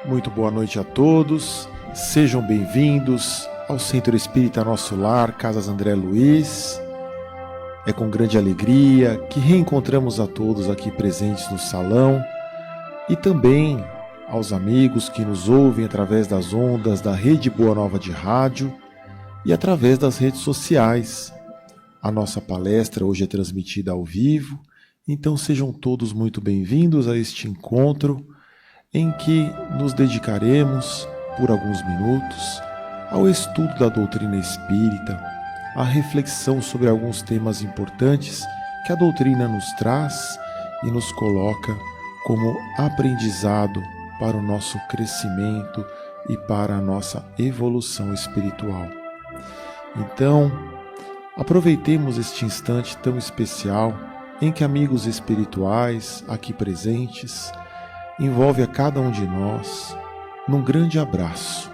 Muito boa noite a todos, sejam bem-vindos ao Centro Espírita Nosso Lar, Casas André Luiz. É com grande alegria que reencontramos a todos aqui presentes no salão e também aos amigos que nos ouvem através das ondas da Rede Boa Nova de Rádio e através das redes sociais. A nossa palestra hoje é transmitida ao vivo, então sejam todos muito bem-vindos a este encontro em que nos dedicaremos por alguns minutos ao estudo da doutrina espírita, à reflexão sobre alguns temas importantes que a doutrina nos traz e nos coloca como aprendizado para o nosso crescimento e para a nossa evolução espiritual. Então, aproveitemos este instante tão especial em que amigos espirituais aqui presentes envolve a cada um de nós num grande abraço.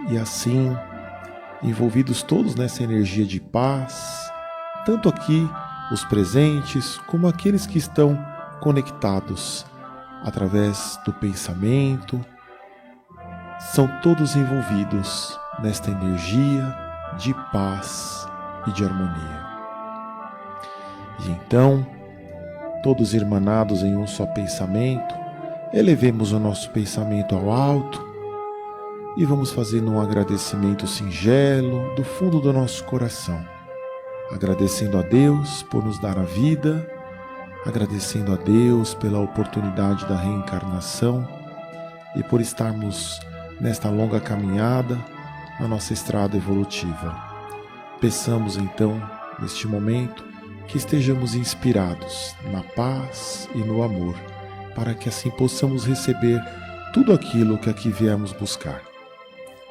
E assim, envolvidos todos nessa energia de paz, tanto aqui os presentes como aqueles que estão conectados através do pensamento, são todos envolvidos nesta energia de paz e de harmonia. E então, todos irmanados em um só pensamento, elevemos o nosso pensamento ao alto e vamos fazendo um agradecimento singelo do fundo do nosso coração, agradecendo a Deus por nos dar a vida, agradecendo a Deus pela oportunidade da reencarnação e por estarmos nesta longa caminhada na nossa estrada evolutiva. Peçamos então, neste momento, que estejamos inspirados na paz e no amor, para que assim possamos receber tudo aquilo que aqui viemos buscar.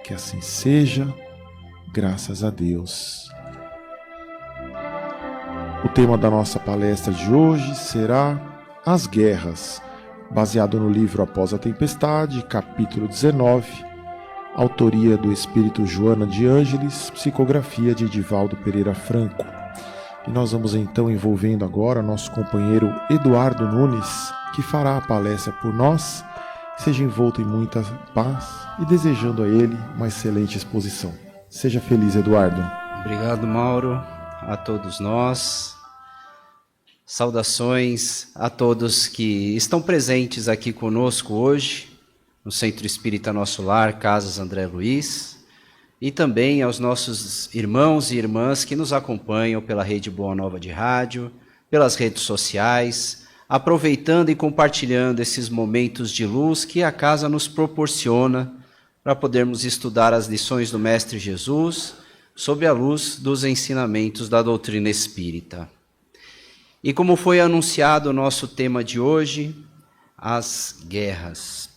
Que assim seja, graças a Deus. O tema da nossa palestra de hoje será As Guerras, baseado no livro Após a Tempestade, capítulo 19, autoria do Espírito Joana de Ângeles, psicografia de Edivaldo Pereira Franco. E nós vamos então envolvendo agora nosso companheiro Eduardo Nunes, que fará a palestra por nós. Seja envolto em muita paz e desejando a ele uma excelente exposição. Seja feliz, Eduardo. Obrigado, Mauro, a todos nós. Saudações a todos que estão presentes aqui conosco hoje, no Centro Espírita Nosso Lar, Casas André Luiz, e também aos nossos irmãos e irmãs que nos acompanham pela Rede Boa Nova de Rádio, pelas redes sociais, aproveitando e compartilhando esses momentos de luz que a casa nos proporciona para podermos estudar as lições do Mestre Jesus sob a luz dos ensinamentos da doutrina espírita. E como foi anunciado o nosso tema de hoje, as guerras,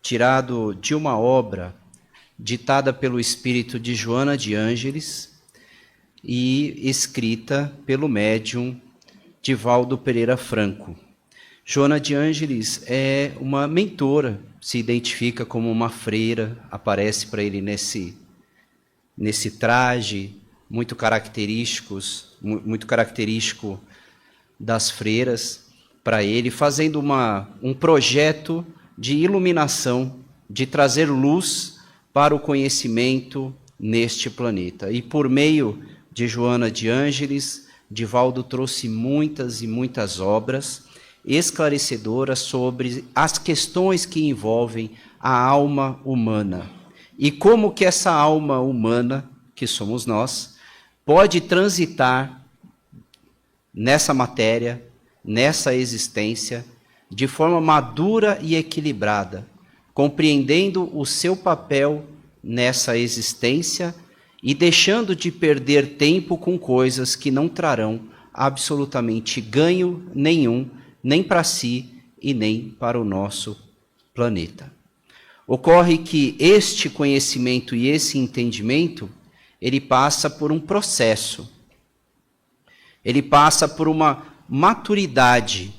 tirado de uma obra ditada pelo espírito de Joana de Ângeles e escrita pelo médium Edivaldo Pereira Franco. Joana de Ângeles é uma mentora, se identifica como uma freira, aparece para ele nesse traje muito característico das freiras, para ele, fazendo um projeto de iluminação, de trazer luz para o conhecimento neste planeta. E por meio de Joana de Ângeles, Edivaldo trouxe muitas e muitas obras esclarecedoras sobre as questões que envolvem a alma humana e como que essa alma humana, que somos nós, pode transitar nessa matéria, nessa existência, de forma madura e equilibrada, compreendendo o seu papel nessa existência e deixando de perder tempo com coisas que não trarão absolutamente ganho nenhum, nem para si e nem para o nosso planeta. Ocorre que este conhecimento e esse entendimento, ele passa por um processo, ele passa por uma maturidade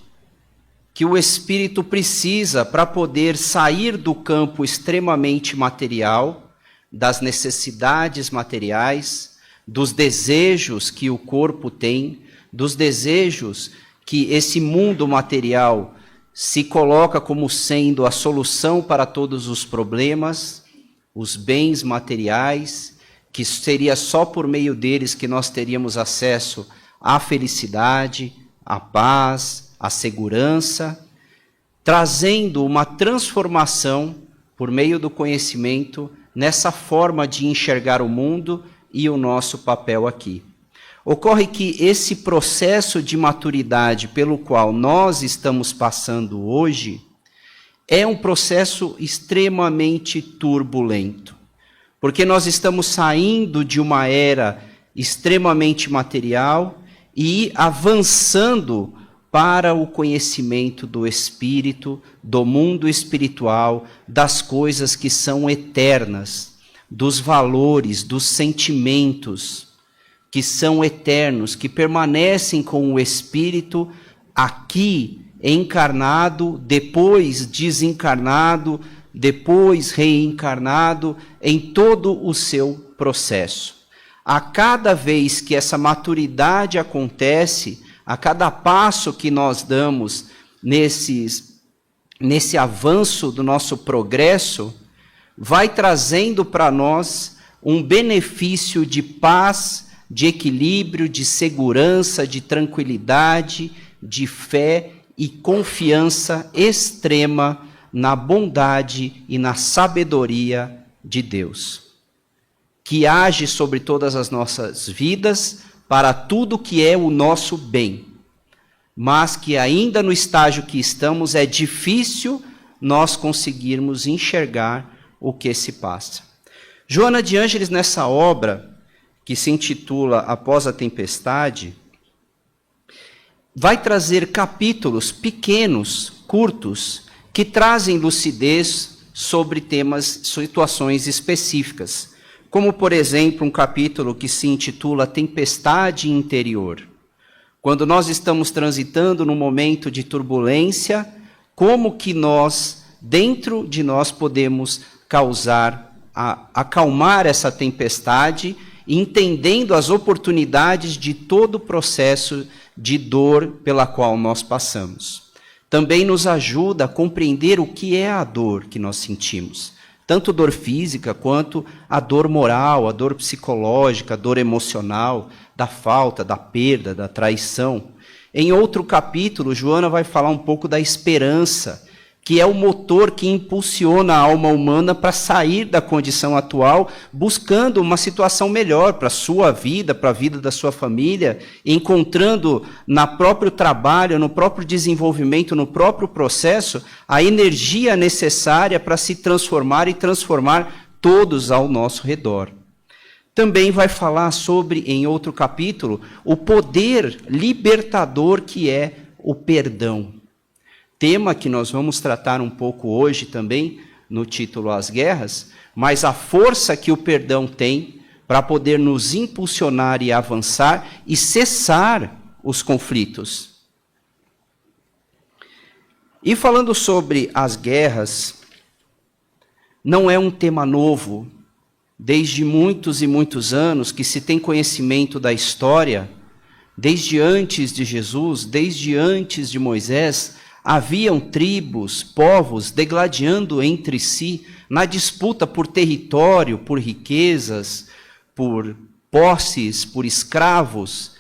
que o espírito precisa para poder sair do campo extremamente material, das necessidades materiais, dos desejos que o corpo tem, dos desejos que esse mundo material se coloca como sendo a solução para todos os problemas, os bens materiais, que seria só por meio deles que nós teríamos acesso à felicidade, à paz, à segurança, trazendo uma transformação por meio do conhecimento nessa forma de enxergar o mundo e o nosso papel aqui. Ocorre que esse processo de maturidade pelo qual nós estamos passando hoje é um processo extremamente turbulento, porque nós estamos saindo de uma era extremamente material e avançando para o conhecimento do espírito, do mundo espiritual, das coisas que são eternas, dos valores, dos sentimentos que são eternos, que permanecem com o espírito aqui encarnado, depois desencarnado, depois reencarnado, em todo o seu processo. A cada vez que essa maturidade acontece, a cada passo que nós damos nesse avanço do nosso progresso, vai trazendo para nós um benefício de paz, de equilíbrio, de segurança, de tranquilidade, de fé e confiança extrema na bondade e na sabedoria de Deus, que age sobre todas as nossas vidas para tudo que é o nosso bem, mas que ainda no estágio que estamos é difícil nós conseguirmos enxergar o que se passa. Joana de Ângeles, nessa obra, que se intitula Após a Tempestade, vai trazer capítulos pequenos, curtos, que trazem lucidez sobre temas, situações específicas, como, por exemplo, um capítulo que se intitula Tempestade Interior. Quando nós estamos transitando num momento de turbulência, como que nós, dentro de nós, podemos acalmar essa tempestade, entendendo as oportunidades de todo o processo de dor pela qual nós passamos. Também nos ajuda a compreender o que é a dor que nós sentimos, tanto dor física quanto a dor moral, a dor psicológica, a dor emocional, da falta, da perda, da traição. Em outro capítulo, Joana vai falar um pouco da esperança, que é o motor que impulsiona a alma humana para sair da condição atual, buscando uma situação melhor para a sua vida, para a vida da sua família, encontrando no próprio trabalho, no próprio desenvolvimento, no próprio processo, a energia necessária para se transformar e transformar todos ao nosso redor. Também vai falar sobre, em outro capítulo, o poder libertador que é o perdão. Tema que nós vamos tratar um pouco hoje também, no título As Guerras, mas a força que o perdão tem para poder nos impulsionar e avançar e cessar os conflitos. E falando sobre as guerras, não é um tema novo. Desde muitos e muitos anos que se tem conhecimento da história, desde antes de Jesus, desde antes de Moisés, haviam tribos, povos degladiando entre si na disputa por território, por riquezas, por posses, por escravos.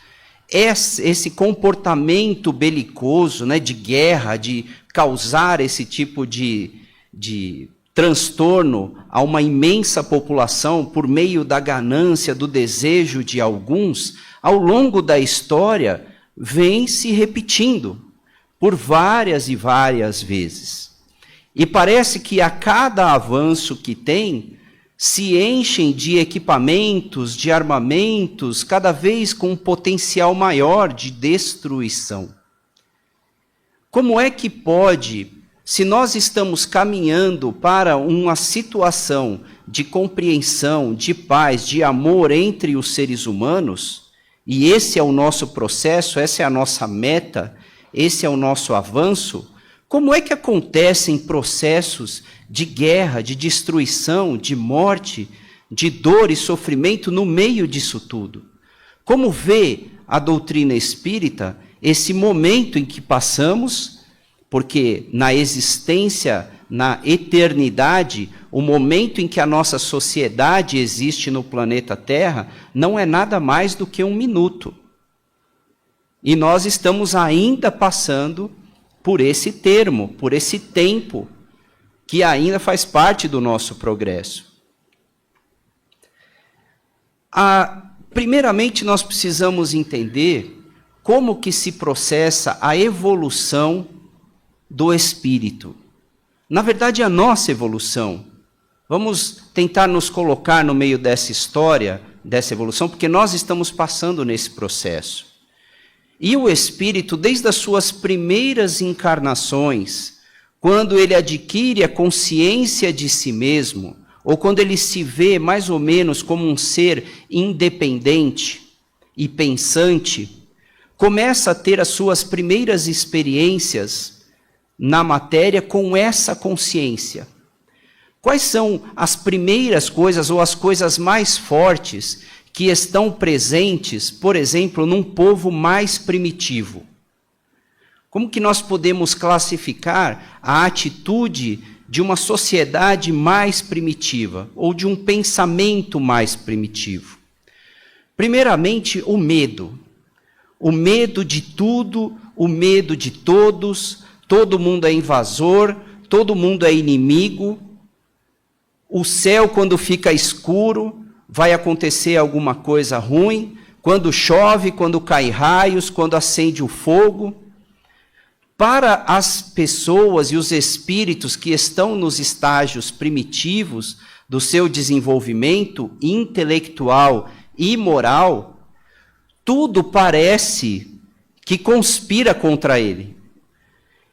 Esse comportamento belicoso, né, de guerra, de causar esse tipo de transtorno a uma imensa população por meio da ganância, do desejo de alguns, ao longo da história, vem se repetindo por várias e várias vezes. E parece que a cada avanço que tem, se enchem de equipamentos, de armamentos, cada vez com um potencial maior de destruição. Como é que pode, se nós estamos caminhando para uma situação de compreensão, de paz, de amor entre os seres humanos, e esse é o nosso processo, essa é a nossa meta, esse é o nosso avanço, como é que acontecem processos de guerra, de destruição, de morte, de dor e sofrimento no meio disso tudo? Como vê a doutrina espírita esse momento em que passamos Porque na existência, na eternidade, o momento em que a nossa sociedade existe no planeta Terra não é nada mais do que um minuto. E nós estamos ainda passando por esse termo, por esse tempo, que ainda faz parte do nosso progresso. Primeiramente, nós precisamos entender como que se processa a evolução do espírito. Na verdade, a nossa evolução. Vamos tentar nos colocar no meio dessa história, dessa evolução, porque nós estamos passando nesse processo. E o espírito, desde as suas primeiras encarnações, quando ele adquire a consciência de si mesmo, ou quando ele se vê mais ou menos como um ser independente e pensante, começa a ter as suas primeiras experiências na matéria com essa consciência. Quais são as primeiras coisas ou as coisas mais fortes que estão presentes, por exemplo, num povo mais primitivo? Como que nós podemos classificar a atitude de uma sociedade mais primitiva ou de um pensamento mais primitivo? Primeiramente, o medo. O medo de tudo, o medo de todos, todo mundo é invasor, todo mundo é inimigo. O céu, quando fica escuro, vai acontecer alguma coisa ruim. Quando chove, quando cai raios, quando acende o fogo. Para as pessoas e os espíritos que estão nos estágios primitivos do seu desenvolvimento intelectual e moral, tudo parece que conspira contra ele.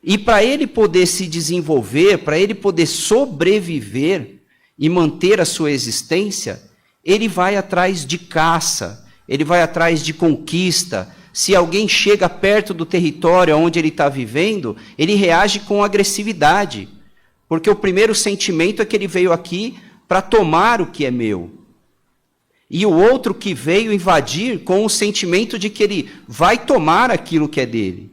E para ele poder se desenvolver, para ele poder sobreviver e manter a sua existência, ele vai atrás de caça, ele vai atrás de conquista. Se alguém chega perto do território onde ele está vivendo, ele reage com agressividade, porque o primeiro sentimento é que ele veio aqui para tomar o que é meu. E o outro que veio invadir com o sentimento de que ele vai tomar aquilo que é dele,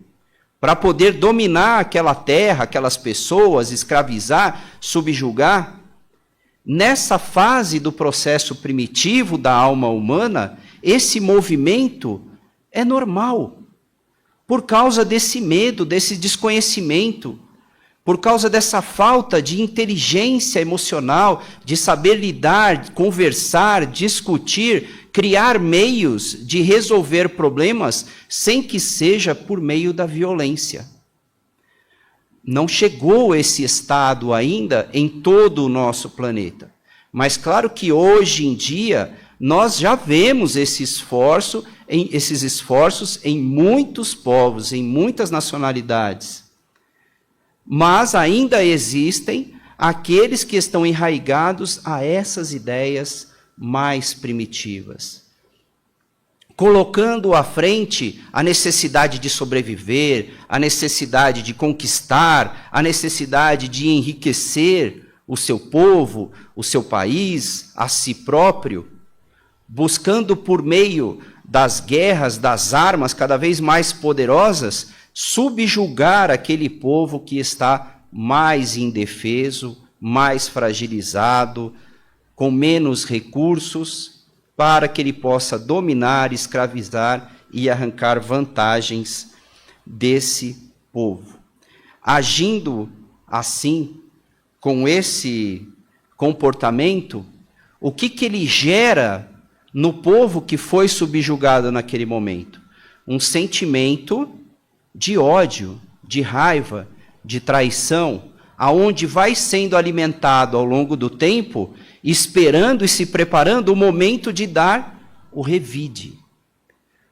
para poder dominar aquela terra, aquelas pessoas, escravizar, subjugar. Nessa fase do processo primitivo da alma humana, esse movimento é normal, por causa desse medo, desse desconhecimento, por causa dessa falta de inteligência emocional, de saber lidar, conversar, discutir, criar meios de resolver problemas sem que seja por meio da violência. Não chegou esse estado ainda em todo o nosso planeta. Mas claro que hoje em dia nós já vemos esses esforços em muitos povos, em muitas nacionalidades. Mas ainda existem aqueles que estão enraigados a essas ideias mais primitivas, colocando à frente a necessidade de sobreviver, a necessidade de conquistar, a necessidade de enriquecer o seu povo, o seu país, a si próprio, buscando por meio das guerras, das armas cada vez mais poderosas, subjugar aquele povo que está mais indefeso, mais fragilizado, com menos recursos, para que ele possa dominar, escravizar e arrancar vantagens desse povo. Agindo assim, com esse comportamento, o que ele gera no povo que foi subjugado naquele momento? Um sentimento de ódio, de raiva, de traição, aonde vai sendo alimentado ao longo do tempo, esperando e se preparando o momento de dar o revide.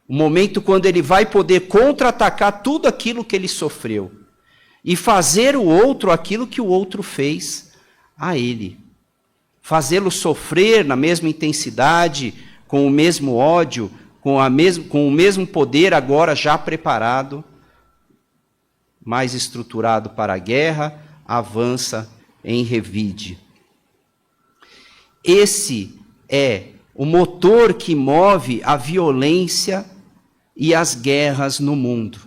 O momento quando ele vai poder contra-atacar tudo aquilo que ele sofreu e fazer o outro aquilo que o outro fez a ele. Fazê-lo sofrer na mesma intensidade, com o mesmo ódio, com o mesmo poder agora já preparado, mais estruturado para a guerra, avança em revide. Esse é o motor que move a violência e as guerras no mundo.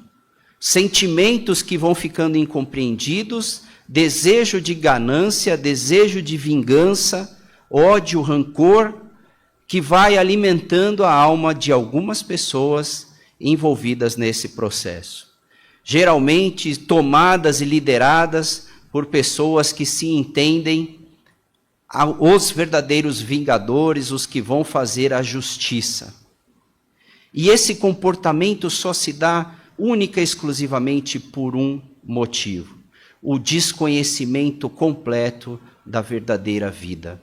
sentimentos que vão ficando incompreendidos, desejo de ganância, desejo de vingança, ódio, rancor, que vai alimentando a alma de algumas pessoas envolvidas nesse processo. Geralmente tomadas e lideradas por pessoas que se entendem os verdadeiros vingadores, os que vão fazer a justiça. E esse comportamento só se dá única e exclusivamente por um motivo: o desconhecimento completo da verdadeira vida.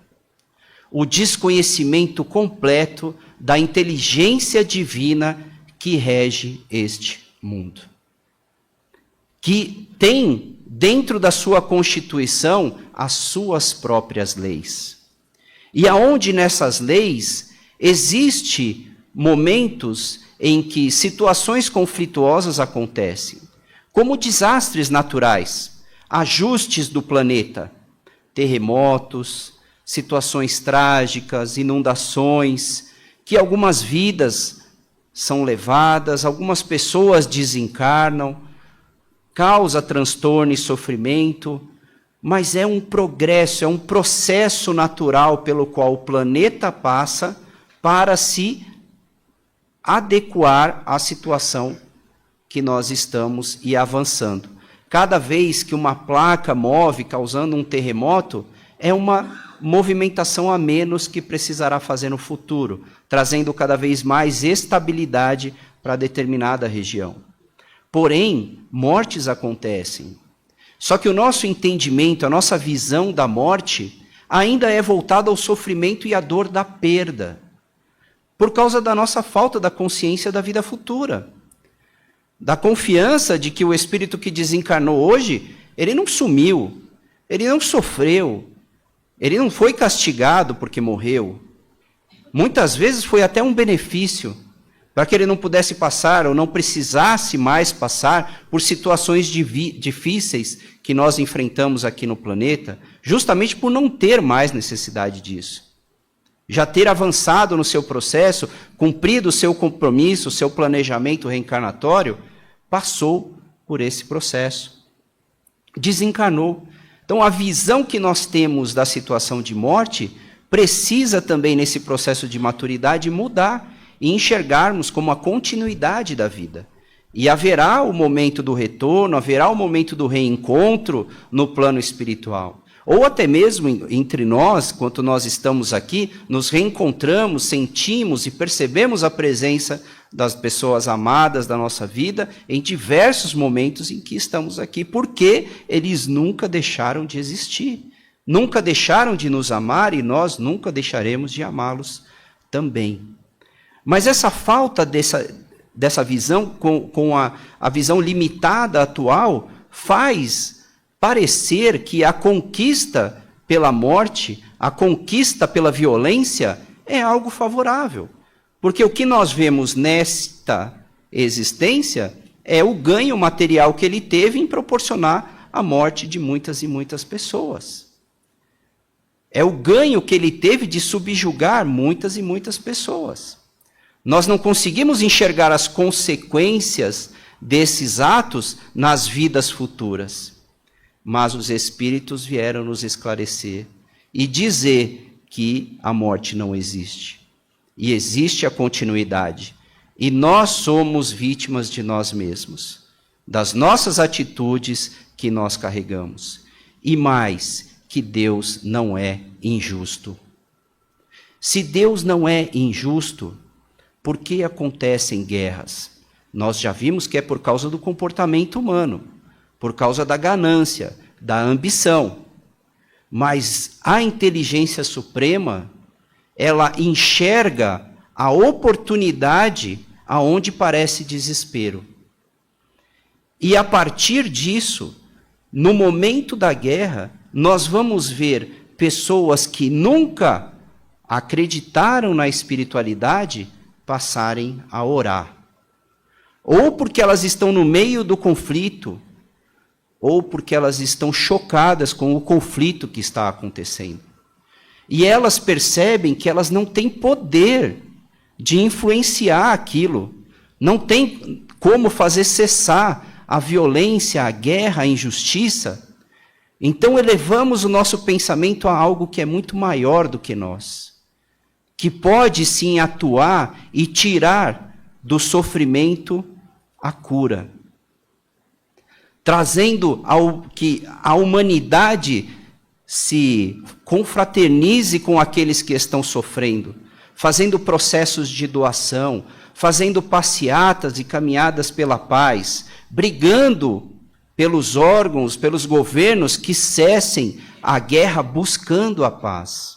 O desconhecimento completo da inteligência divina que rege este mundo. Que tem dentro da sua constituição as suas próprias leis. E aonde nessas leis existe momentos em que situações conflituosas acontecem, como desastres naturais, ajustes do planeta, terremotos, situações trágicas, inundações, que algumas vidas são levadas, algumas pessoas desencarnam, causa transtorno e sofrimento, mas é um progresso, é um processo natural pelo qual o planeta passa para se adequar à situação que nós estamos e avançando. Cada vez que uma placa move, causando um terremoto, é uma movimentação a menos que precisará fazer no futuro, trazendo cada vez mais estabilidade para determinada região. Porém, mortes acontecem. Só que o nosso entendimento, a nossa visão da morte, ainda é voltada ao sofrimento e à dor da perda, por causa da nossa falta da consciência da vida futura, da confiança de que o espírito que desencarnou hoje, ele não sumiu, ele não sofreu, ele não foi castigado porque morreu. Muitas vezes foi até um benefício, para que ele não pudesse passar ou não precisasse mais passar por situações difíceis que nós enfrentamos aqui no planeta, justamente por não ter mais necessidade disso. Já ter avançado no seu processo, cumprido o seu compromisso, o seu planejamento reencarnatório, passou por esse processo. Desencarnou. Então, a visão que nós temos da situação de morte precisa também, nesse processo de maturidade, mudar e enxergarmos como a continuidade da vida. E haverá o momento do retorno, haverá o momento do reencontro no plano espiritual. Ou até mesmo entre nós, quando nós estamos aqui, nos reencontramos, sentimos e percebemos a presença das pessoas amadas da nossa vida em diversos momentos em que estamos aqui, porque eles nunca deixaram de existir, nunca deixaram de nos amar e nós nunca deixaremos de amá-los também. Mas essa falta dessa visão, com a visão limitada atual, faz parecer que a conquista pela morte, a conquista pela violência, é algo favorável. Porque o que nós vemos nesta existência é o ganho material que ele teve em proporcionar a morte de muitas e muitas pessoas. É o ganho que ele teve de subjugar muitas e muitas pessoas. Nós não conseguimos enxergar as consequências desses atos nas vidas futuras. Mas os Espíritos vieram nos esclarecer e dizer que a morte não existe. E existe a continuidade. E nós somos vítimas de nós mesmos, das nossas atitudes que nós carregamos. E mais, que Deus não é injusto. Se Deus não é injusto, por que acontecem guerras? Nós já vimos que é por causa do comportamento humano, por causa da ganância, da ambição. Mas a inteligência suprema, ela enxerga a oportunidade aonde parece desespero. E a partir disso, no momento da guerra, nós vamos ver pessoas que nunca acreditaram na espiritualidade passarem a orar. Ou porque elas estão no meio do conflito, ou porque elas estão chocadas com o conflito que está acontecendo. E elas percebem que elas não têm poder de influenciar aquilo, não tem como fazer cessar a violência, a guerra, a injustiça, então elevamos o nosso pensamento a algo que é muito maior do que nós, que pode sim atuar e tirar do sofrimento a cura, trazendo ao que a humanidade se confraternize com aqueles que estão sofrendo, fazendo processos de doação, fazendo passeatas e caminhadas pela paz, brigando pelos órgãos, pelos governos que cessem a guerra, buscando a paz.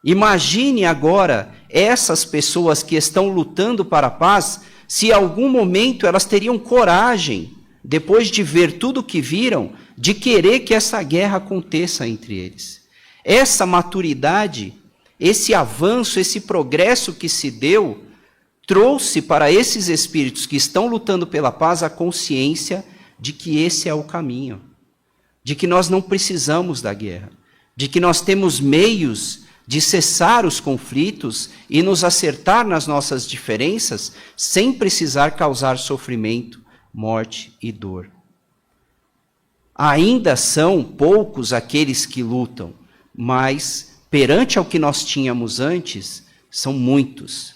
Imagine agora essas pessoas que estão lutando para a paz, se em algum momento elas teriam coragem, depois de ver tudo o que viram, de querer que essa guerra aconteça entre eles. Essa maturidade, esse avanço, esse progresso que se deu, trouxe para esses espíritos que estão lutando pela paz a consciência de que esse é o caminho, de que nós não precisamos da guerra, de que nós temos meios de cessar os conflitos e nos acertar nas nossas diferenças sem precisar causar sofrimento, morte e dor. Ainda são poucos aqueles que lutam, mas perante ao que nós tínhamos antes, são muitos.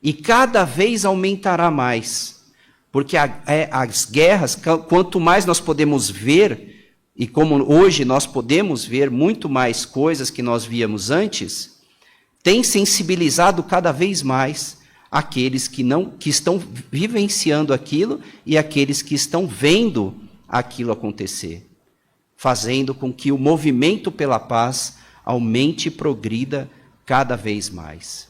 E cada vez aumentará mais. Porque as guerras, quanto mais nós podemos ver, e como hoje nós podemos ver muito mais coisas que nós víamos antes, tem sensibilizado cada vez mais aqueles que estão vivenciando aquilo e aqueles que estão vendo aquilo acontecer, fazendo com que o movimento pela paz aumente e progrida cada vez mais.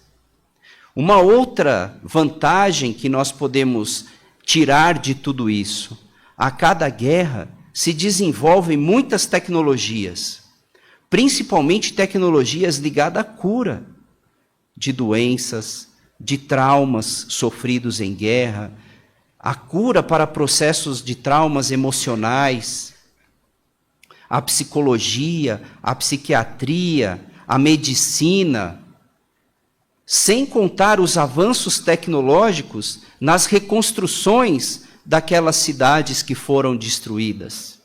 Uma outra vantagem que nós podemos tirar de tudo isso: a cada guerra se desenvolvem muitas tecnologias, principalmente tecnologias ligadas à cura de doenças, de traumas sofridos em guerra, a cura para processos de traumas emocionais, a psicologia, a psiquiatria, a medicina, sem contar os avanços tecnológicos nas reconstruções daquelas cidades que foram destruídas.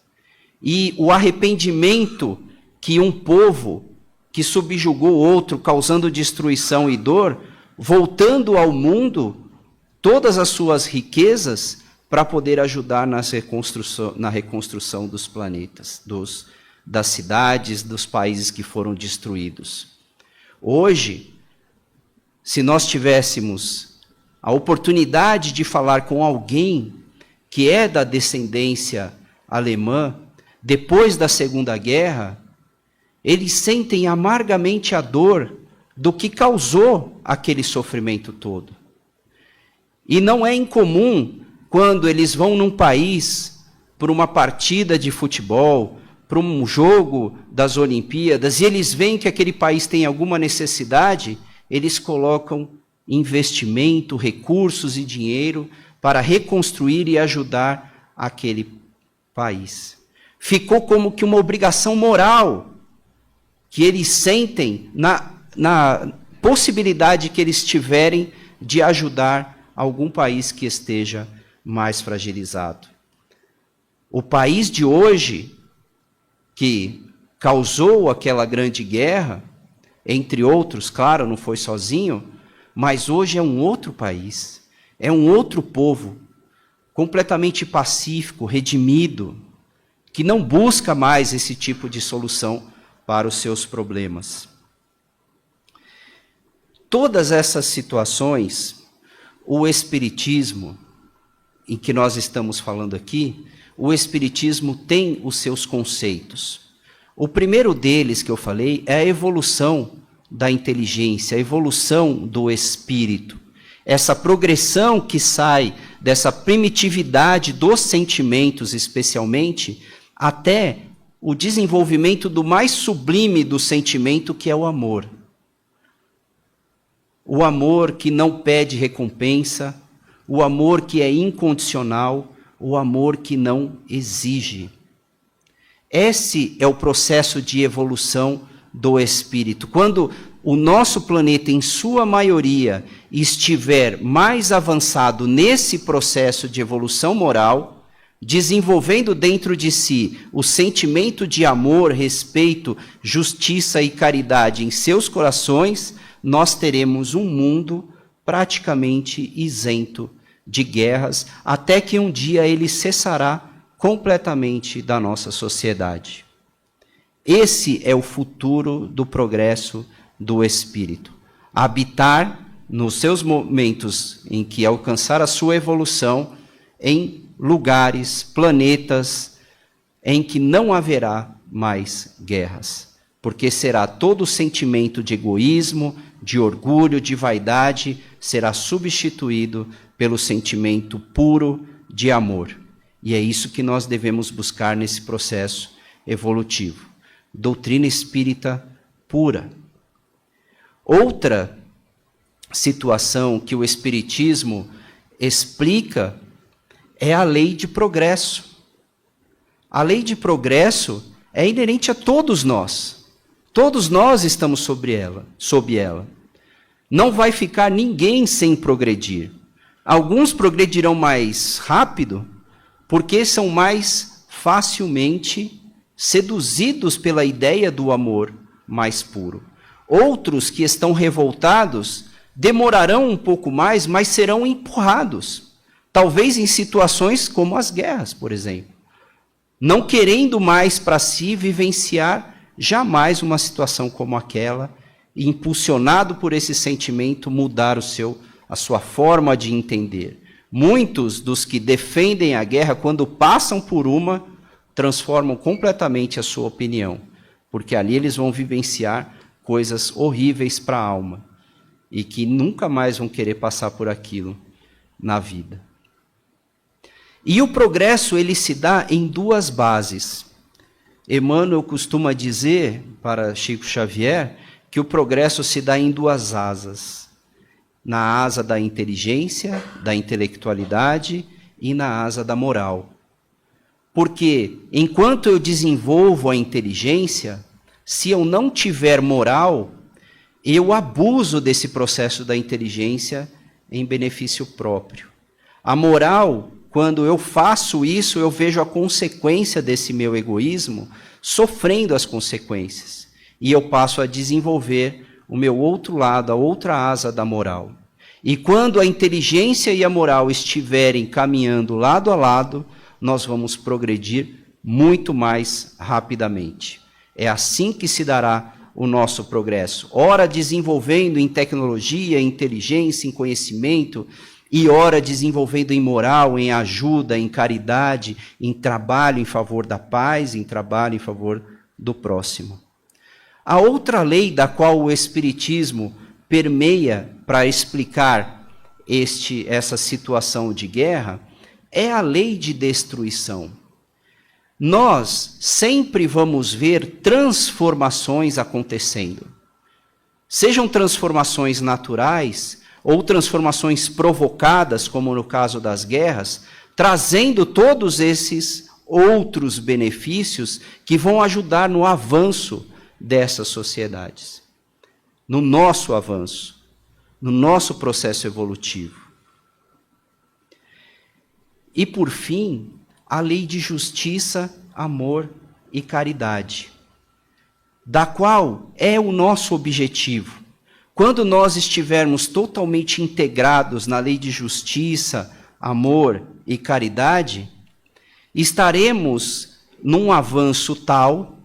E o arrependimento que um povo que subjugou outro, causando destruição e dor, voltando ao mundo todas as suas riquezas para poder ajudar na reconstrução dos planetas, das cidades, dos países que foram destruídos. Hoje, se nós tivéssemos a oportunidade de falar com alguém que é da descendência alemã, depois da Segunda Guerra, eles sentem amargamente a dor do que causou aquele sofrimento todo. E não é incomum, quando eles vão num país, por uma partida de futebol, para um jogo das Olimpíadas, e eles veem que aquele país tem alguma necessidade, eles colocam investimento, recursos e dinheiro para reconstruir e ajudar aquele país. Ficou como que uma obrigação moral que eles sentem na possibilidade que eles tiverem de ajudar algum país que esteja mais fragilizado. O país de hoje, que causou aquela grande guerra, entre outros, claro, não foi sozinho, mas hoje é um outro país, é um outro povo, completamente pacífico, redimido, que não busca mais esse tipo de solução para os seus problemas. Todas essas situações, o Espiritismo, em que nós estamos falando aqui, o Espiritismo tem os seus conceitos. O primeiro deles que eu falei é a evolução da inteligência, a evolução do espírito. Essa progressão que sai dessa primitividade dos sentimentos, especialmente, até o desenvolvimento do mais sublime do sentimento, que é o amor. O amor que não pede recompensa, o amor que é incondicional, o amor que não exige. Esse é o processo de evolução do espírito. Quando o nosso planeta, em sua maioria, estiver mais avançado nesse processo de evolução moral, desenvolvendo dentro de si o sentimento de amor, respeito, justiça e caridade em seus corações, nós teremos um mundo praticamente isento de guerras, até que um dia ele cessará completamente da nossa sociedade. Esse é o futuro do progresso do espírito. Habitar nos seus momentos em que alcançar a sua evolução em lugares, planetas em que não haverá mais guerras, porque será todo o sentimento de egoísmo, de orgulho, de vaidade, será substituído pelo sentimento puro de amor. E é isso que nós devemos buscar nesse processo evolutivo. Doutrina espírita pura. Outra situação que o Espiritismo explica é a lei de progresso. A lei de progresso é inerente a todos nós. Todos nós estamos sob ela. Não vai ficar ninguém sem progredir. Alguns progredirão mais rápido porque são mais facilmente seduzidos pela ideia do amor mais puro. Outros que estão revoltados demorarão um pouco mais, mas serão empurrados. Talvez em situações como as guerras, por exemplo. Não querendo mais para si vivenciar jamais uma situação como aquela, e impulsionado por esse sentimento, mudar a sua forma de entender. Muitos dos que defendem a guerra, quando passam por uma, transformam completamente a sua opinião, porque ali eles vão vivenciar coisas horríveis para a alma, e que nunca mais vão querer passar por aquilo na vida. E o progresso, ele se dá em duas bases. Emmanuel costuma dizer, para Chico Xavier, que o progresso se dá em duas asas. Na asa da inteligência, da intelectualidade e na asa da moral. Porque, enquanto eu desenvolvo a inteligência, se eu não tiver moral, eu abuso desse processo da inteligência em benefício próprio. A moral, quando eu faço isso, eu vejo a consequência desse meu egoísmo, sofrendo as consequências. E eu passo a desenvolver o meu outro lado, a outra asa da moral. E quando a inteligência e a moral estiverem caminhando lado a lado, nós vamos progredir muito mais rapidamente. É assim que se dará o nosso progresso. Ora desenvolvendo em tecnologia, em inteligência, em conhecimento, e ora desenvolvendo em moral, em ajuda, em caridade, em trabalho em favor da paz, em trabalho em favor do próximo. A outra lei da qual o Espiritismo permeia para explicar essa situação de guerra é a lei de destruição. Nós sempre vamos ver transformações acontecendo. Sejam transformações naturais ou transformações provocadas, como no caso das guerras, trazendo todos esses outros benefícios que vão ajudar no avanço dessas sociedades, no nosso avanço, no nosso processo evolutivo. E, por fim, a lei de justiça, amor e caridade, da qual é o nosso objetivo. Quando nós estivermos totalmente integrados na lei de justiça, amor e caridade, estaremos num avanço tal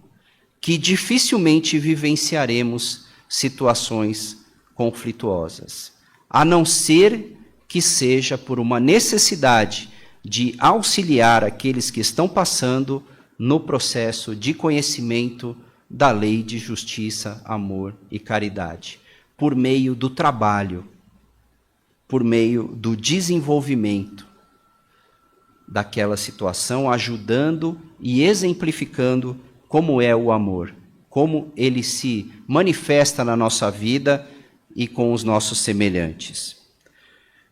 que dificilmente vivenciaremos situações conflituosas, a não ser que seja por uma necessidade de auxiliar aqueles que estão passando no processo de conhecimento da lei de justiça, amor e caridade, por meio do trabalho, por meio do desenvolvimento daquela situação, ajudando e exemplificando como é o amor, como ele se manifesta na nossa vida e com os nossos semelhantes.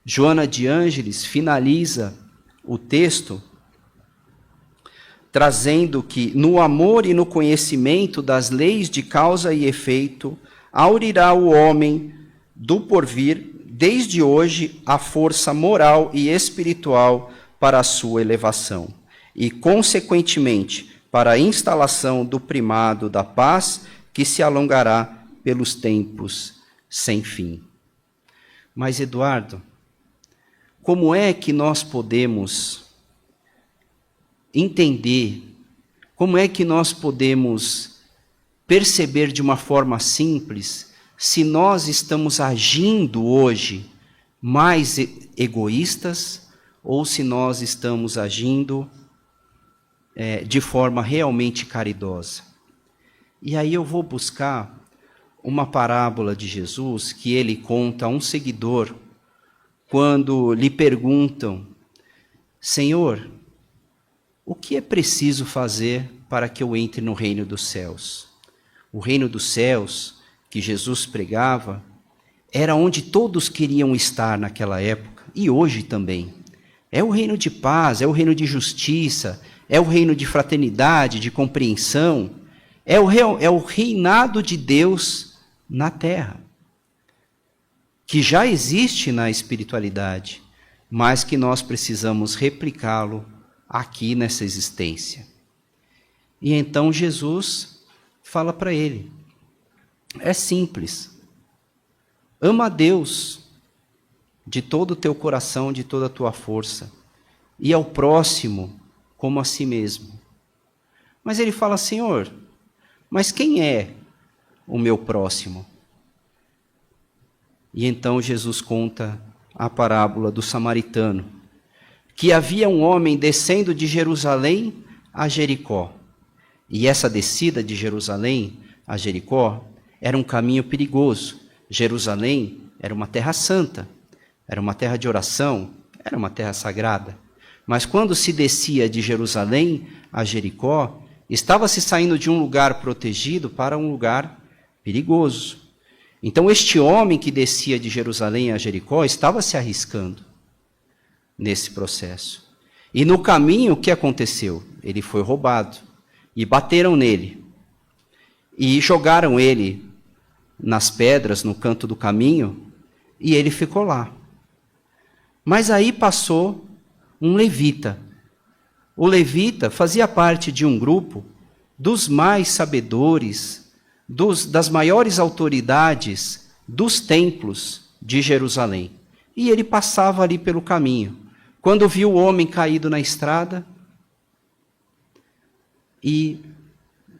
Joana de Ângeles finaliza o texto trazendo que no amor e no conhecimento das leis de causa e efeito, aurirá o homem do porvir, desde hoje, a força moral e espiritual para a sua elevação. e, consequentemente, para a instalação do primado da paz que se alongará pelos tempos sem fim. Mas, Eduardo, como é que nós podemos entender, como é que nós podemos perceber de uma forma simples se nós estamos agindo hoje mais egoístas ou se nós estamos agindo de forma realmente caridosa? E aí eu vou buscar uma parábola de Jesus que ele conta a um seguidor quando lhe perguntam: Senhor, o que é preciso fazer para que eu entre no reino dos céus? O reino dos céus que Jesus pregava era onde todos queriam estar naquela época e hoje também. É o reino de paz, é o reino de justiça, é o reino de fraternidade, de compreensão, é o reinado de Deus na terra, que já existe na espiritualidade, mas que nós precisamos replicá-lo aqui nessa existência. E então Jesus fala para ele: é simples, ama a Deus de todo o teu coração, de toda a tua força, e ao próximo como a si mesmo. Mas ele fala: Senhor, mas quem é o meu próximo? E então Jesus conta a parábola do samaritano, que havia um homem descendo de Jerusalém a Jericó. E essa descida de Jerusalém a Jericó era um caminho perigoso. Jerusalém era uma terra santa, era uma terra de oração, era uma terra sagrada. Mas quando se descia de Jerusalém a Jericó, estava-se saindo de um lugar protegido para um lugar perigoso. Então este homem que descia de Jerusalém a Jericó estava se arriscando nesse processo. E no caminho o que aconteceu? Ele foi roubado e bateram nele e jogaram ele nas pedras no canto do caminho e ele ficou lá. Mas aí passou um levita. O levita fazia parte de um grupo dos mais sabedores, das maiores autoridades dos templos de Jerusalém. E ele passava ali pelo caminho. Quando viu o homem caído na estrada, e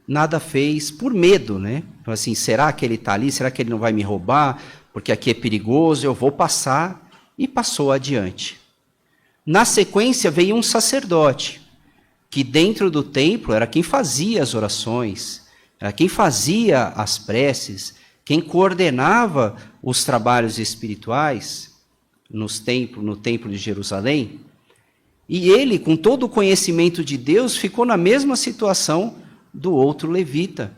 nada fez, por medo, né? Assim, será que ele está ali? Será que ele não vai me roubar? Porque aqui é perigoso, eu vou passar. E passou adiante. Na sequência veio um sacerdote, que dentro do templo era quem fazia as orações, era quem fazia as preces, quem coordenava os trabalhos espirituais no templo de Jerusalém. E ele, com todo o conhecimento de Deus, ficou na mesma situação do outro levita.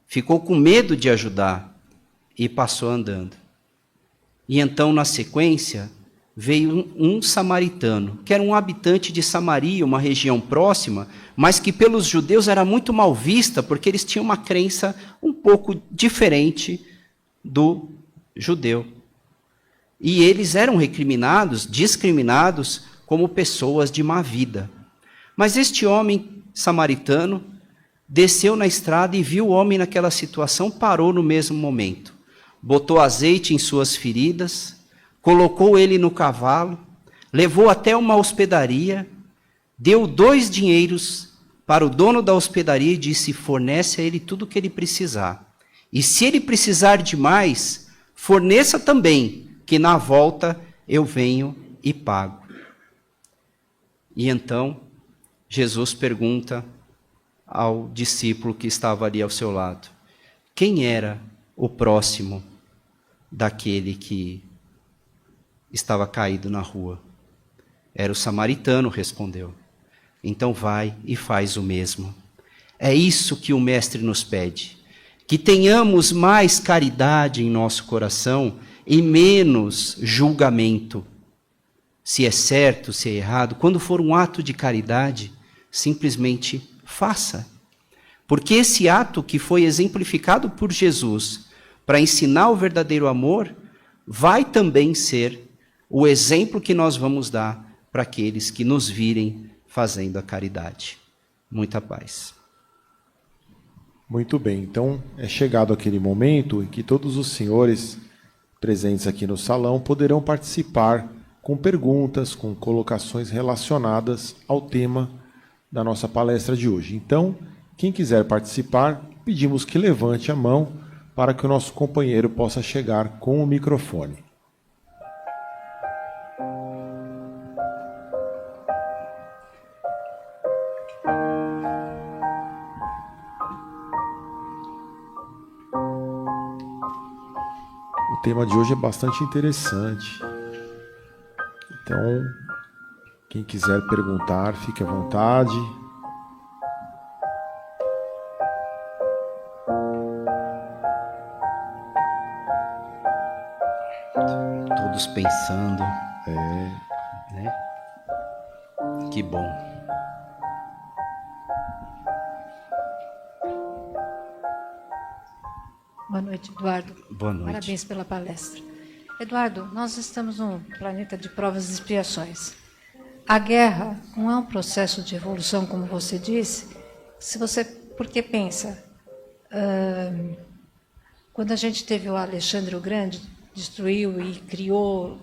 Ficou com medo de ajudar e passou andando. E então, na sequência, veio um samaritano, que era um habitante de Samaria, uma região próxima, mas que pelos judeus era muito mal vista, porque eles tinham uma crença um pouco diferente do judeu. E eles eram recriminados, discriminados, como pessoas de má vida. Mas este homem samaritano desceu na estrada e viu o homem naquela situação, parou no mesmo momento. Botou azeite em suas feridas, colocou ele no cavalo, levou até uma hospedaria, deu 2 dinheiros para o dono da hospedaria e disse: fornece a ele tudo o que ele precisar. E se ele precisar de mais, forneça também, que na volta eu venho e pago. E então, Jesus pergunta ao discípulo que estava ali ao seu lado: quem era o próximo daquele que estava caído na rua? Era o samaritano, respondeu. Então vai e faz o mesmo. É isso que o Mestre nos pede, que tenhamos mais caridade em nosso coração e menos julgamento. Se é certo, se é errado, quando for um ato de caridade, simplesmente faça. Porque esse ato que foi exemplificado por Jesus para ensinar o verdadeiro amor, vai também ser o exemplo que nós vamos dar para aqueles que nos virem fazendo a caridade. Muita paz. Muito bem, então é chegado aquele momento em que todos os senhores presentes aqui no salão poderão participar com perguntas, com colocações relacionadas ao tema da nossa palestra de hoje. Então, quem quiser participar, pedimos que levante a mão para que o nosso companheiro possa chegar com o microfone. O tema de hoje é bastante interessante. Então, quem quiser perguntar, fique à vontade. Todos pensando. Né? Que bom. Boa noite, Eduardo. Boa noite. Parabéns pela palestra. Eduardo, nós estamos num planeta de provas e expiações. A guerra não é um processo de evolução, como você disse, porque pensa, quando a gente teve o Alexandre o Grande, destruiu e criou,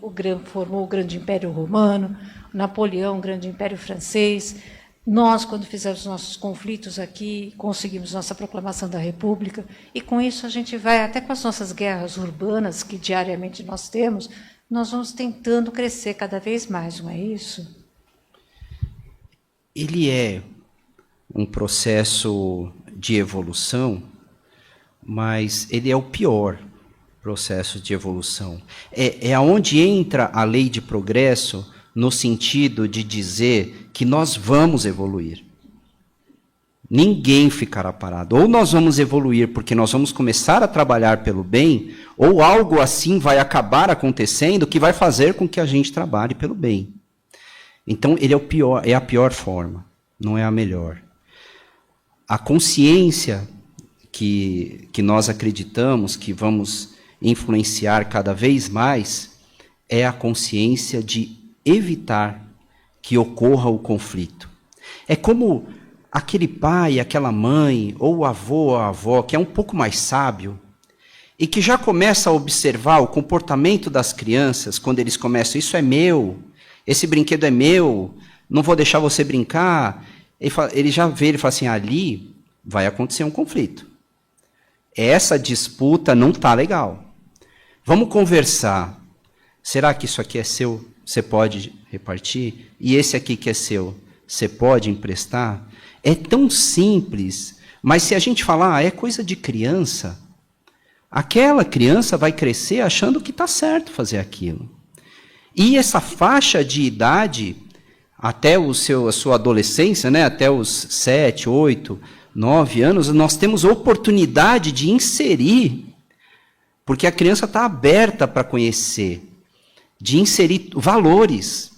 formou o grande Império Romano, Napoleão, o grande Império Francês. Nós, quando fizemos nossos conflitos aqui, conseguimos nossa proclamação da República, e com isso a gente vai, até com as nossas guerras urbanas, que diariamente nós temos, nós vamos tentando crescer cada vez mais, não é isso? Ele é um processo de evolução, mas ele é o pior processo de evolução. É onde entra a lei de progresso, no sentido de dizer que nós vamos evoluir. Ninguém ficará parado. Ou nós vamos evoluir porque nós vamos começar a trabalhar pelo bem, ou algo assim vai acabar acontecendo que vai fazer com que a gente trabalhe pelo bem. Então, ele é o pior, é a pior forma, não é a melhor. A consciência que nós acreditamos que vamos influenciar cada vez mais é a consciência de evitar que ocorra o conflito. É como aquele pai, aquela mãe, ou o avô ou a avó, que é um pouco mais sábio, e que já começa a observar o comportamento das crianças, quando eles começam, isso é meu, esse brinquedo é meu, não vou deixar você brincar. Ele já vê, ele fala assim, ali vai acontecer um conflito. Essa disputa não está legal. Vamos conversar. Será que isso aqui é seu? Você pode repartir? E esse aqui que é seu, você pode emprestar? É tão simples, mas se a gente falar, é coisa de criança, aquela criança vai crescer achando que está certo fazer aquilo. E essa faixa de idade, até a sua adolescência, né, até os 7, 8, 9 anos, nós temos oportunidade de inserir, porque a criança está aberta para conhecer, de inserir valores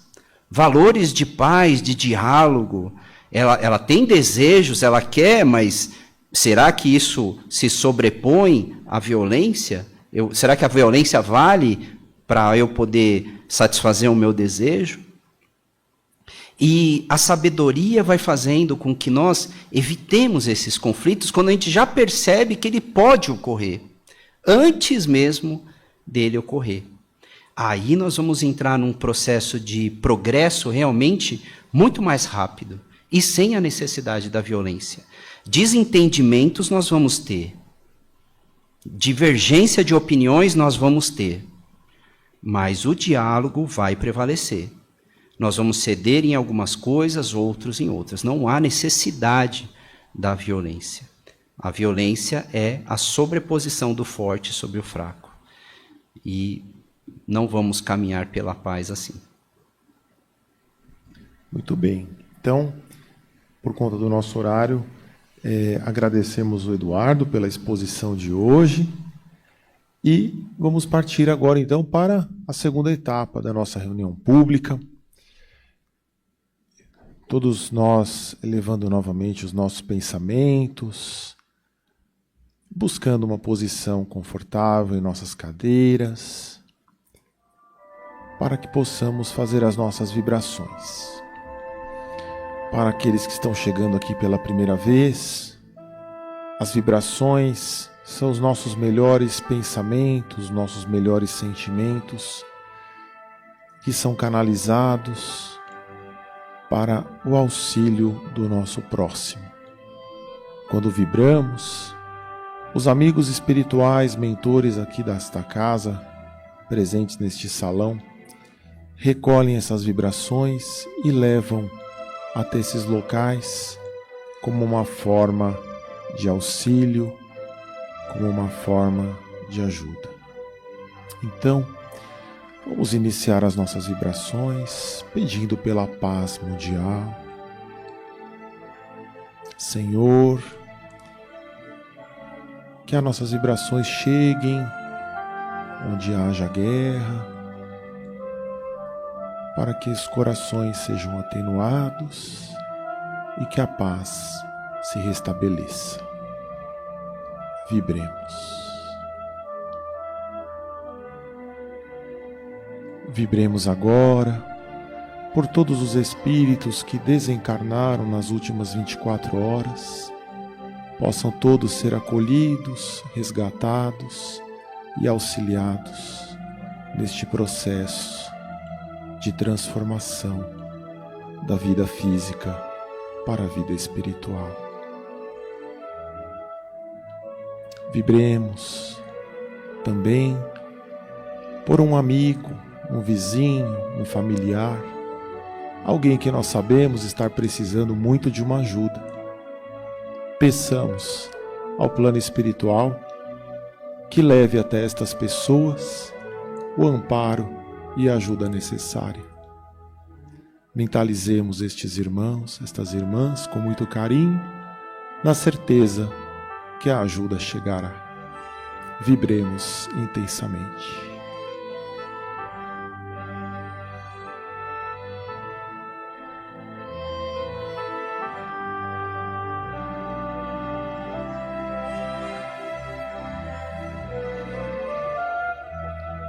de paz, de diálogo. Ela tem desejos, ela quer, mas será que isso se sobrepõe à violência? Será que a violência vale para eu poder satisfazer o meu desejo? E a sabedoria vai fazendo com que nós evitemos esses conflitos quando a gente já percebe que ele pode ocorrer, antes mesmo dele ocorrer. Aí nós vamos entrar num processo de progresso realmente muito mais rápido e sem a necessidade da violência. Desentendimentos nós vamos ter, divergência de opiniões nós vamos ter, mas o diálogo vai prevalecer. Nós vamos ceder em algumas coisas, outros em outras. Não há necessidade da violência. A violência é a sobreposição do forte sobre o fraco. E não vamos caminhar pela paz assim. Muito bem. Então, por conta do nosso horário, agradecemos o Eduardo pela exposição de hoje e vamos partir agora, então, para a segunda etapa da nossa reunião pública. Todos nós elevando novamente os nossos pensamentos, buscando uma posição confortável em nossas cadeiras, para que possamos fazer as nossas vibrações. Para aqueles que estão chegando aqui pela primeira vez, as vibrações são os nossos melhores pensamentos, nossos melhores sentimentos, que são canalizados para o auxílio do nosso próximo. Quando vibramos, os amigos espirituais, mentores aqui desta casa, presentes neste salão, recolhem essas vibrações e levam até esses locais como uma forma de auxílio, como uma forma de ajuda. Então, vamos iniciar as nossas vibrações pedindo pela paz mundial. Senhor, que as nossas vibrações cheguem onde haja guerra, para que os corações sejam atenuados e que a paz se restabeleça. Vibremos. Vibremos agora por todos os espíritos que desencarnaram nas últimas 24 horas, possam todos ser acolhidos, resgatados e auxiliados neste processo de transformação da vida física para a vida espiritual. Vibremos também por um amigo, um vizinho, um familiar, alguém que nós sabemos estar precisando muito de uma ajuda. Peçamos ao plano espiritual que leve até estas pessoas o amparo e a ajuda necessária. Mentalizemos estes irmãos, estas irmãs com muito carinho, na certeza que a ajuda chegará. Vibremos intensamente.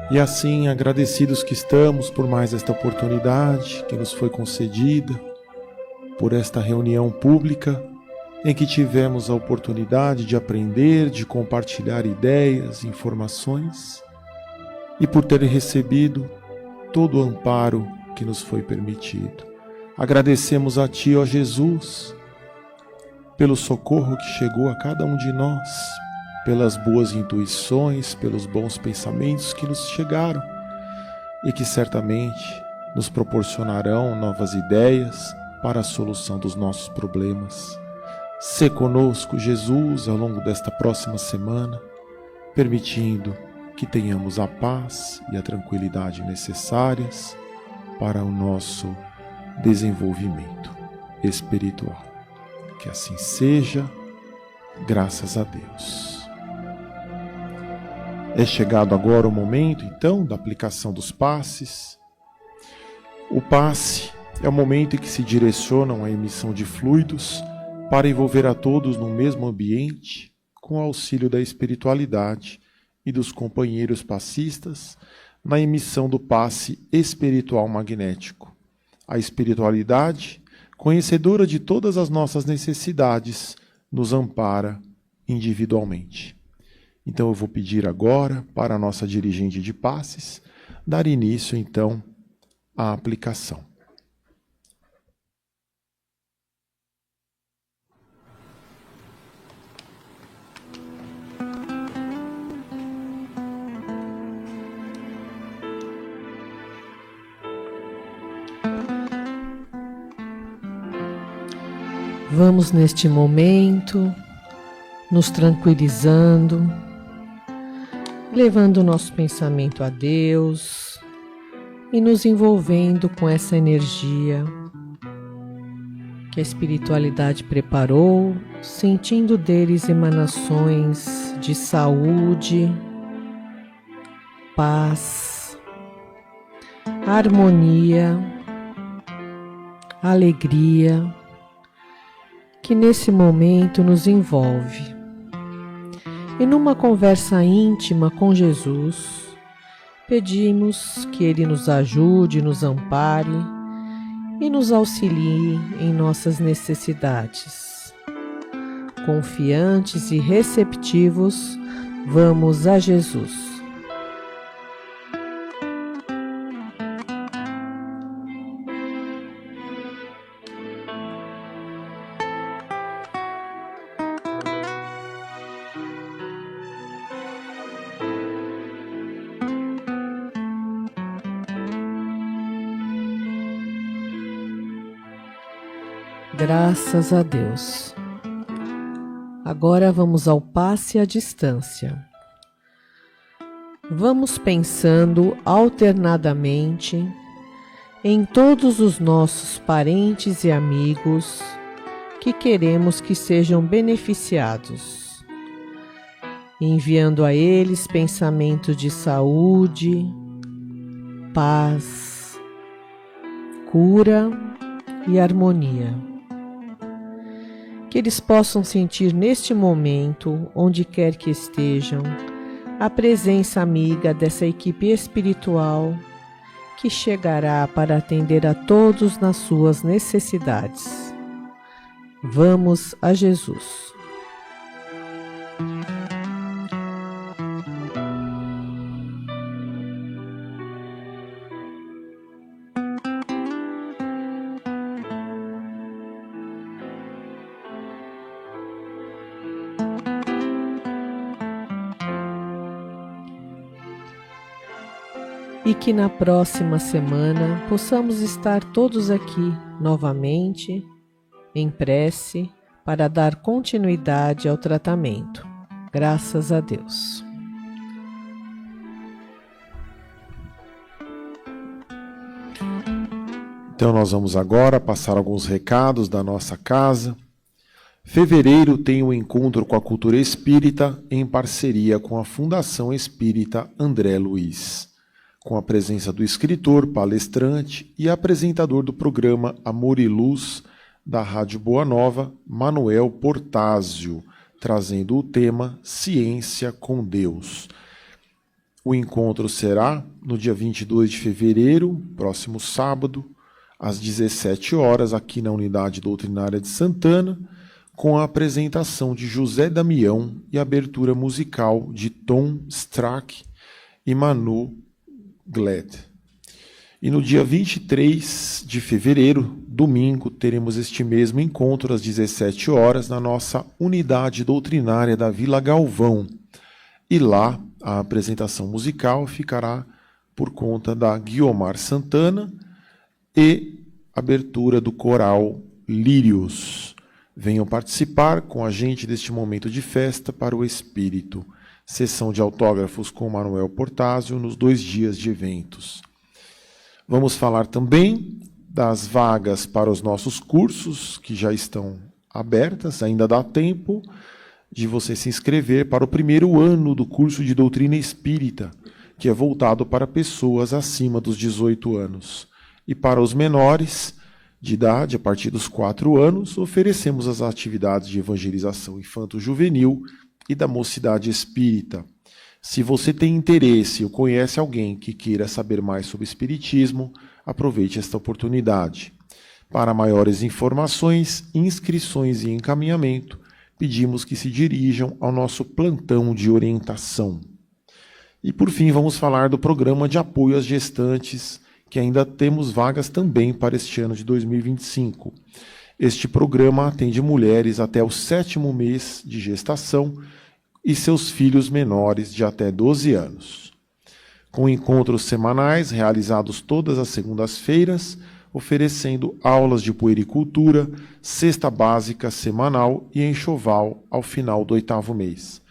E assim, agradecidos que estamos por mais esta oportunidade que nos foi concedida, por esta reunião pública em que tivemos a oportunidade de aprender, de compartilhar ideias, informações, e por ter recebido todo o amparo que nos foi permitido. Agradecemos a Ti, ó Jesus, pelo socorro que chegou a cada um de nós, pelas boas intuições, pelos bons pensamentos que nos chegaram e que certamente nos proporcionarão novas ideias para a solução dos nossos problemas. Sê conosco, Jesus, ao longo desta próxima semana, permitindo que tenhamos a paz e a tranquilidade necessárias para o nosso desenvolvimento espiritual. Que assim seja, graças a Deus. É chegado agora o momento, então, da aplicação dos passes. O passe é o momento em que se direcionam a emissão de fluidos para envolver a todos no mesmo ambiente, com o auxílio da espiritualidade e dos companheiros passistas, na emissão do passe espiritual magnético. A espiritualidade, conhecedora de todas as nossas necessidades, nos ampara individualmente. Então eu vou pedir agora para a nossa dirigente de passes dar início, então, à aplicação. Vamos neste momento nos tranquilizando, levando o nosso pensamento a Deus e nos envolvendo com essa energia que a espiritualidade preparou, sentindo deles emanações de saúde, paz, harmonia, alegria, que nesse momento nos envolve. E numa conversa íntima com Jesus, pedimos que Ele nos ajude, nos ampare e nos auxilie em nossas necessidades. Confiantes e receptivos, vamos a Jesus. Graças a Deus. Agora vamos ao passe à distância. Vamos pensando alternadamente em todos os nossos parentes e amigos que queremos que sejam beneficiados, enviando a eles pensamentos de saúde, paz, cura e harmonia. Que eles possam sentir neste momento, onde quer que estejam, a presença amiga dessa equipe espiritual que chegará para atender a todos nas suas necessidades. Vamos a Jesus. E que na próxima semana possamos estar todos aqui novamente em prece para dar continuidade ao tratamento. Graças a Deus. Então nós vamos agora passar alguns recados da nossa casa. Fevereiro tem um encontro com a cultura espírita em parceria com a Fundação Espírita André Luiz, com a presença do escritor, palestrante e apresentador do programa Amor e Luz da Rádio Boa Nova, Manuel Portásio, trazendo o tema Ciência com Deus. O encontro será no dia 22 de fevereiro, próximo sábado, às 17 horas, aqui na Unidade Doutrinária de Santana, com a apresentação de José Damião e abertura musical de Tom Strack e Manu Glad. E no dia 23 de fevereiro, domingo, teremos este mesmo encontro às 17 horas na nossa unidade doutrinária da Vila Galvão. E lá a apresentação musical ficará por conta da Guiomar Santana e abertura do coral Lírios. Venham participar com a gente deste momento de festa para o espírito. Sessão de autógrafos com Manuel Portásio nos 2 dias de eventos. Vamos falar também das vagas para os nossos cursos, que já estão abertas, ainda dá tempo de você se inscrever para o primeiro ano do curso de Doutrina Espírita, que é voltado para pessoas acima dos 18 anos. E para os menores de idade, a partir dos 4 anos, oferecemos as atividades de evangelização infanto-juvenil e da mocidade espírita. Se você tem interesse ou conhece alguém que queira saber mais sobre espiritismo, aproveite esta oportunidade. Para maiores informações, inscrições e encaminhamento, pedimos que se dirijam ao nosso plantão de orientação. E por fim, vamos falar do programa de apoio às gestantes, que ainda temos vagas também para este ano de 2025. Este programa atende mulheres até o 7º mês de gestação e seus filhos menores de até 12 anos. Com encontros semanais realizados todas as segundas-feiras, oferecendo aulas de puericultura, cesta básica semanal e enxoval ao final do 8º mês.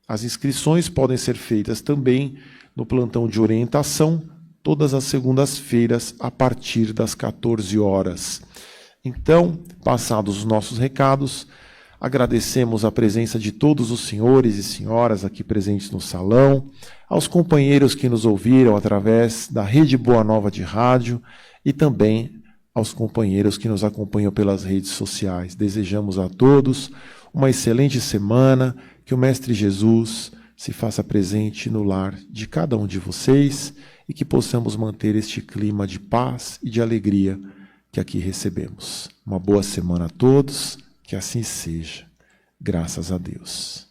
As inscrições podem ser feitas também no plantão de orientação, todas as segundas-feiras, a partir das 14 horas. Então, passados os nossos recados, agradecemos a presença de todos os senhores e senhoras aqui presentes no salão, aos companheiros que nos ouviram através da Rede Boa Nova de Rádio e também aos companheiros que nos acompanham pelas redes sociais. Desejamos a todos uma excelente semana, que o Mestre Jesus se faça presente no lar de cada um de vocês e que possamos manter este clima de paz e de alegria que aqui recebemos. Uma boa semana a todos, que assim seja. Graças a Deus.